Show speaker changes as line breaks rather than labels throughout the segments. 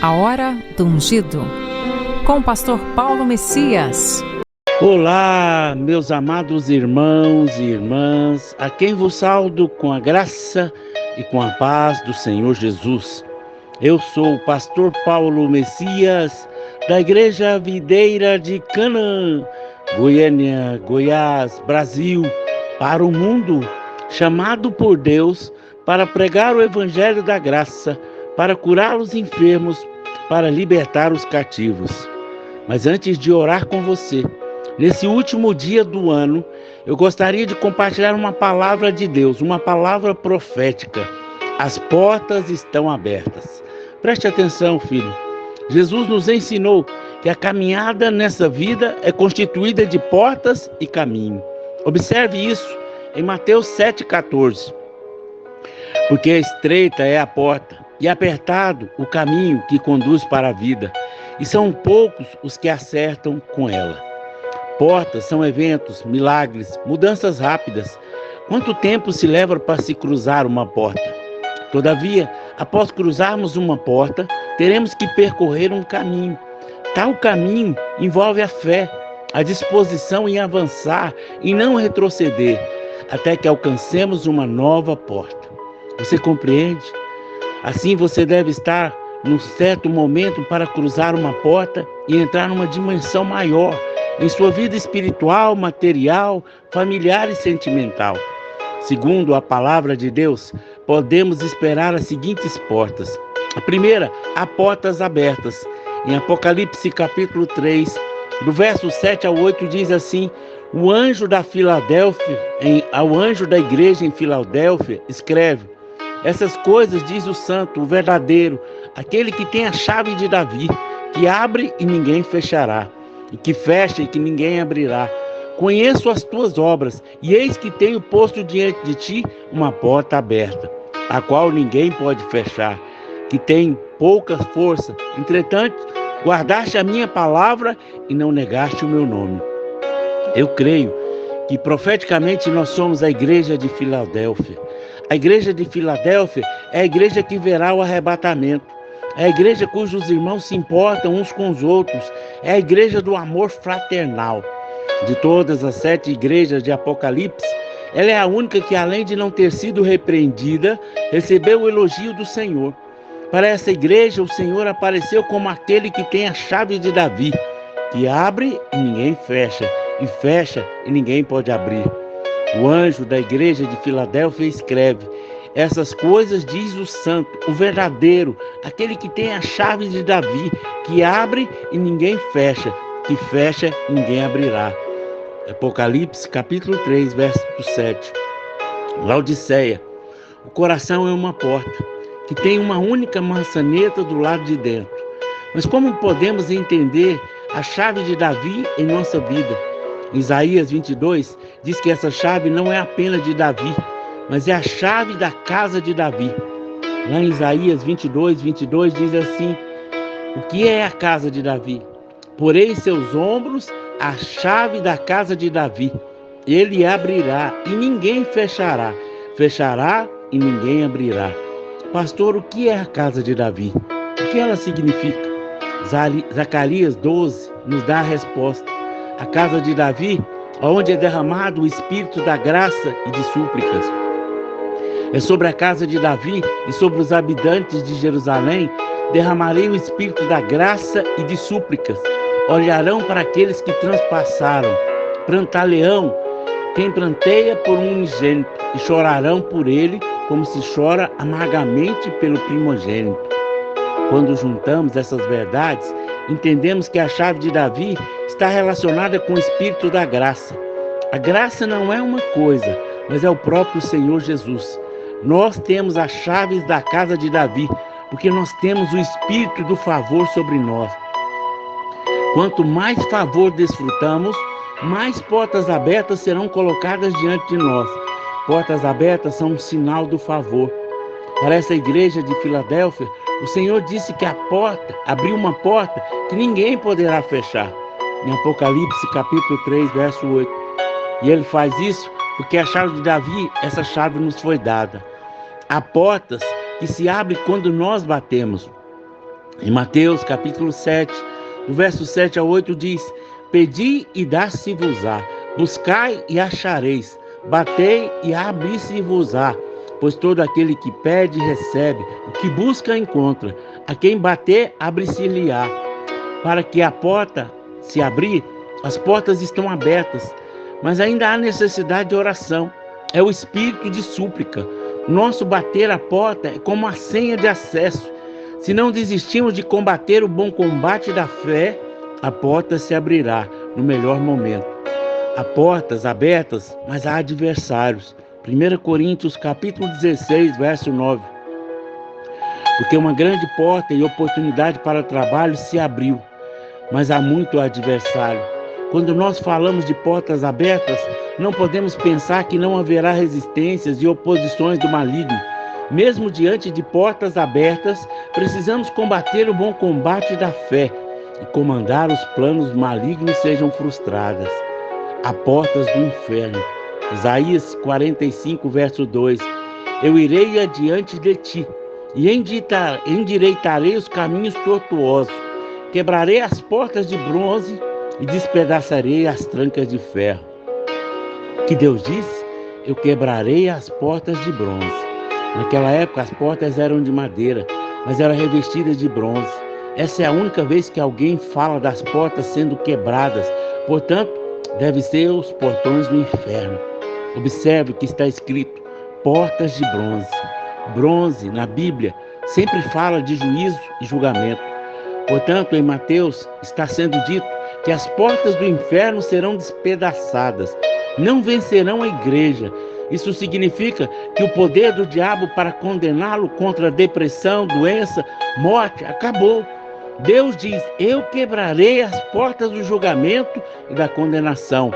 A Hora do Ungido, com o pastor Paulo Messias.
Olá, meus amados irmãos e irmãs, a quem vos saúdo com a graça e com a paz do Senhor Jesus. Eu sou o pastor Paulo Messias, da Igreja Videira de Canaã, Goiânia, Goiás, Brasil, para o mundo, chamado por Deus para pregar o Evangelho da graça, para curar os enfermos, para libertar os cativos. Mas antes de orar com você, nesse último dia do ano, eu gostaria de compartilhar uma palavra de Deus, uma palavra profética. As portas estão abertas. Preste atenção, filho. Jesus nos ensinou que a caminhada nessa vida é constituída de portas e caminho. Observe isso em Mateus 7,14. Porque estreita é a porta e apertado o caminho que conduz para a vida, e são poucos os que acertam com ela. Portas são eventos, milagres, mudanças rápidas. Quanto tempo se leva para se cruzar uma porta? Todavia, após cruzarmos uma porta, teremos que percorrer um caminho. Tal caminho envolve a fé, a disposição em avançar e não retroceder, até que alcancemos uma nova porta. Você compreende? Assim você deve estar num certo momento para cruzar uma porta e entrar numa dimensão maior em sua vida espiritual, material, familiar e sentimental. Segundo a palavra de Deus, podemos esperar as seguintes portas. A primeira, há portas abertas. Em Apocalipse capítulo 3, do verso 7 ao 8, diz assim: o anjo da Filadélfia, ao anjo da igreja em Filadélfia, escreve: essas coisas diz o santo, o verdadeiro, aquele que tem a chave de Davi, que abre e ninguém fechará, e que fecha e que ninguém abrirá. Conheço as tuas obras, e eis que tenho posto diante de ti uma porta aberta, a qual ninguém pode fechar, que tem pouca força. Entretanto, guardaste a minha palavra e não negaste o meu nome. Eu creio que profeticamente nós somos a igreja de Filadélfia. A igreja de Filadélfia é a igreja que verá o arrebatamento. É a igreja cujos irmãos se importam uns com os outros. É a igreja do amor fraternal. De todas as 7 igrejas de Apocalipse, ela é a única que, além de não ter sido repreendida, recebeu o elogio do Senhor. Para essa igreja, o Senhor apareceu como aquele que tem a chave de Davi, que abre e ninguém fecha, e fecha e ninguém pode abrir. O anjo da igreja de Filadélfia escreve: essas coisas diz o santo, o verdadeiro, aquele que tem a chave de Davi, que abre e ninguém fecha, que fecha e ninguém abrirá. Apocalipse capítulo 3, verso 7. Laodiceia: o coração é uma porta, que tem uma única maçaneta do lado de dentro. Mas como podemos entender a chave de Davi em nossa vida? Isaías 22 diz que essa chave não é apenas de Davi, mas é a chave da casa de Davi. Lá em Isaías 22 diz assim: o que é a casa de Davi? Porei em seus ombros a chave da casa de Davi. Ele abrirá e ninguém fechará, fechará e ninguém abrirá. Pastor, o que é a casa de Davi? O que ela significa? Zacarias 12 nos dá a resposta. A casa de Davi, onde é derramado o espírito da graça e de súplicas. É sobre a casa de Davi e sobre os habitantes de Jerusalém derramarei o espírito da graça e de súplicas. Olharão para aqueles que transpassaram. Plantar-lhe-ão quem planteia por um unigênito, e chorarão por ele como se chora amargamente pelo primogênito. Quando juntamos essas verdades, entendemos que a chave de Davi está relacionada com o espírito da graça. A graça não é uma coisa, mas é o próprio Senhor Jesus. Nós temos as chaves da casa de Davi, porque nós temos o espírito do favor sobre nós. Quanto mais favor desfrutamos, mais portas abertas serão colocadas diante de nós. Portas abertas são um sinal do favor. Para essa igreja de Filadélfia, o Senhor disse que a porta, abriu uma porta que ninguém poderá fechar. Em Apocalipse capítulo 3, verso 8. E ele faz isso porque a chave de Davi, essa chave nos foi dada. Há portas que se abrem quando nós batemos. Em Mateus capítulo 7, do verso 7 ao 8 diz: Pedi e dá-se-vos-á, buscai e achareis, batei e abri-se-vos-á. Pois todo aquele que pede, recebe, o que busca, encontra, a quem bater, abre-se-lhe-á. Para que a porta se abrir, as portas estão abertas, mas ainda há necessidade de oração. É o espírito de súplica. Nosso bater a porta é como a senha de acesso. Se não desistirmos de combater o bom combate da fé, a porta se abrirá no melhor momento. Há portas abertas, mas há adversários. 1 Coríntios capítulo 16, verso 9. Porque uma grande porta e oportunidade para trabalho se abriu, mas há muito adversário. Quando nós falamos de portas abertas, não podemos pensar que não haverá resistências e oposições do maligno. Mesmo diante de portas abertas, precisamos combater o bom combate da fé e comandar os planos malignos sejam frustrados. Há portas do inferno. Isaías 45, verso 2. Eu irei adiante de ti e endireitarei os caminhos tortuosos. Quebrarei as portas de bronze e despedaçarei as trancas de ferro. Que Deus disse? Eu quebrarei as portas de bronze. Naquela época as portas eram de madeira, mas eram revestidas de bronze. Essa é a única vez que alguém fala das portas sendo quebradas. Portanto, deve ser os portões do inferno. Observe que está escrito portas de bronze. Bronze, na Bíblia, sempre fala de juízo e julgamento. Portanto, em Mateus está sendo dito que as portas do inferno serão despedaçadas. Não vencerão a igreja. Isso significa que o poder do diabo para condená-lo contra depressão, doença, morte, acabou. Deus diz: eu quebrarei as portas do julgamento e da condenação.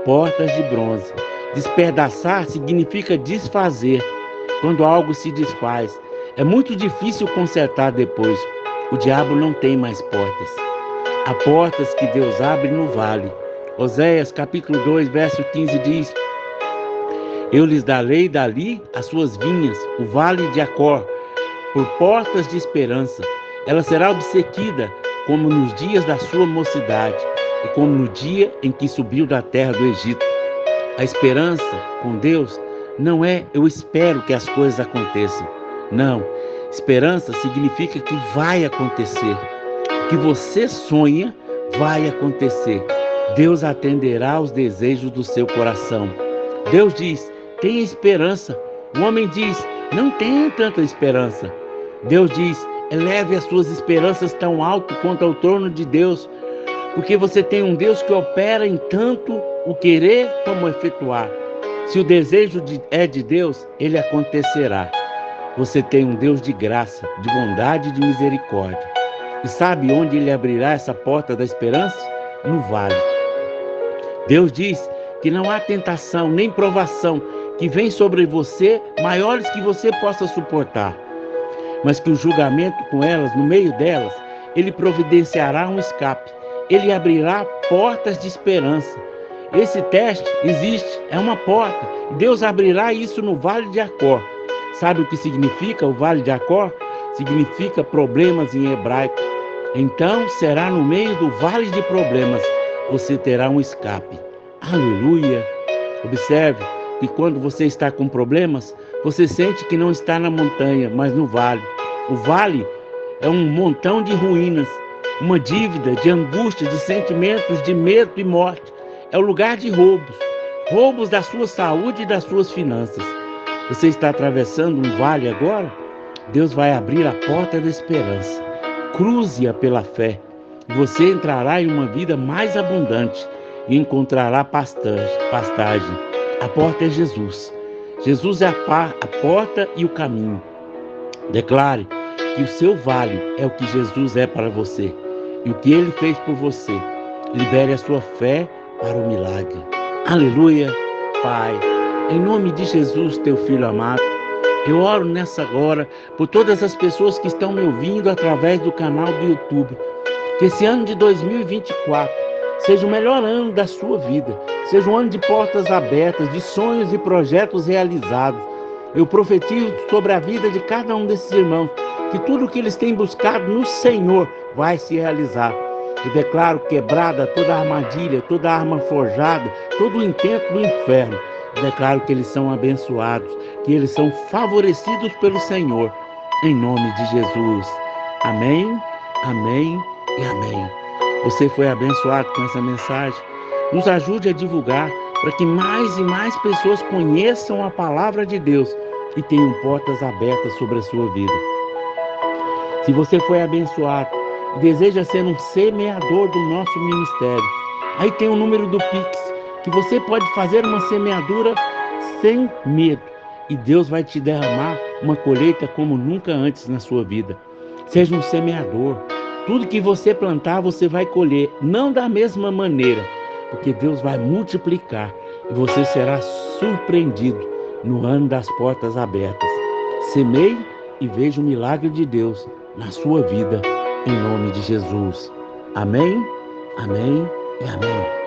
Portas de bronze. Despedaçar significa desfazer. Quando algo se desfaz, é muito difícil consertar depois. O diabo não tem mais portas. Há portas que Deus abre no vale. Oséias capítulo 2, verso 15 diz: eu lhes darei dali as suas vinhas, o vale de Acor, por portas de esperança. Ela será obsequida como nos dias da sua mocidade e como no dia em que subiu da terra do Egito. A esperança com Deus não é eu espero que as coisas aconteçam. Não, esperança significa que vai acontecer. O que você sonha vai acontecer. Deus atenderá aos desejos do seu coração. Deus diz: tenha esperança. O homem diz: não tenha tanta esperança. Deus diz: eleve as suas esperanças tão alto quanto ao trono de Deus, porque você tem um Deus que opera em tanto o querer como o efetuar. Se o desejo é de Deus, ele acontecerá. Você tem um Deus de graça, de bondade e de misericórdia. E sabe onde ele abrirá essa porta da esperança? No vale. Deus diz que não há tentação nem provação que vem sobre você maiores que você possa suportar, mas que o julgamento com elas, no meio delas, ele providenciará um escape. Ele abrirá portas de esperança. Esse teste existe, é uma porta. Deus abrirá isso no Vale de Acor. Sabe o que significa o Vale de Acor? Significa problemas em hebraico. Então será no meio do vale de problemas, você terá um escape. Aleluia! Observe que quando você está com problemas, você sente que não está na montanha, mas no vale. O vale é um montão de ruínas, uma dívida, de angústia, de sentimentos, de medo e morte. É o lugar de roubos da sua saúde e das suas finanças. Você está atravessando um vale agora? Deus vai abrir a porta da esperança. Cruze-a pela fé. Você entrará em uma vida mais abundante e encontrará pastagem. A porta é Jesus. Jesus é a porta e o caminho. Declare que o seu vale é o que Jesus é para você e o que ele fez por você. Libere a sua fé para o milagre. Aleluia, Pai. Em nome de Jesus, teu Filho amado, eu oro nessa hora por todas as pessoas que estão me ouvindo através do canal do YouTube. Que esse ano de 2024 seja o melhor ano da sua vida. Seja um ano de portas abertas, de sonhos e projetos realizados. Eu profetizo sobre a vida de cada um desses irmãos que tudo que eles têm buscado no Senhor vai se realizar. Eu declaro quebrada toda armadilha, toda arma forjada, todo o intento do inferno. Eu declaro que eles são abençoados, que eles são favorecidos pelo Senhor, em nome de Jesus. Amém, amém e amém. Você foi abençoado com essa mensagem? Nos ajude a divulgar para que mais e mais pessoas conheçam a palavra de Deus e tenham portas abertas sobre a sua vida. Se você foi abençoado e deseja ser um semeador do nosso ministério, aí tem o número do Pix, que você pode fazer uma semeadura sem medo e Deus vai te derramar uma colheita como nunca antes na sua vida. Seja um semeador. Tudo que você plantar, você vai colher, não da mesma maneira, porque Deus vai multiplicar e você será surpreendido no ano das portas abertas. Semeie e veja o milagre de Deus na sua vida, em nome de Jesus. Amém, amém e amém.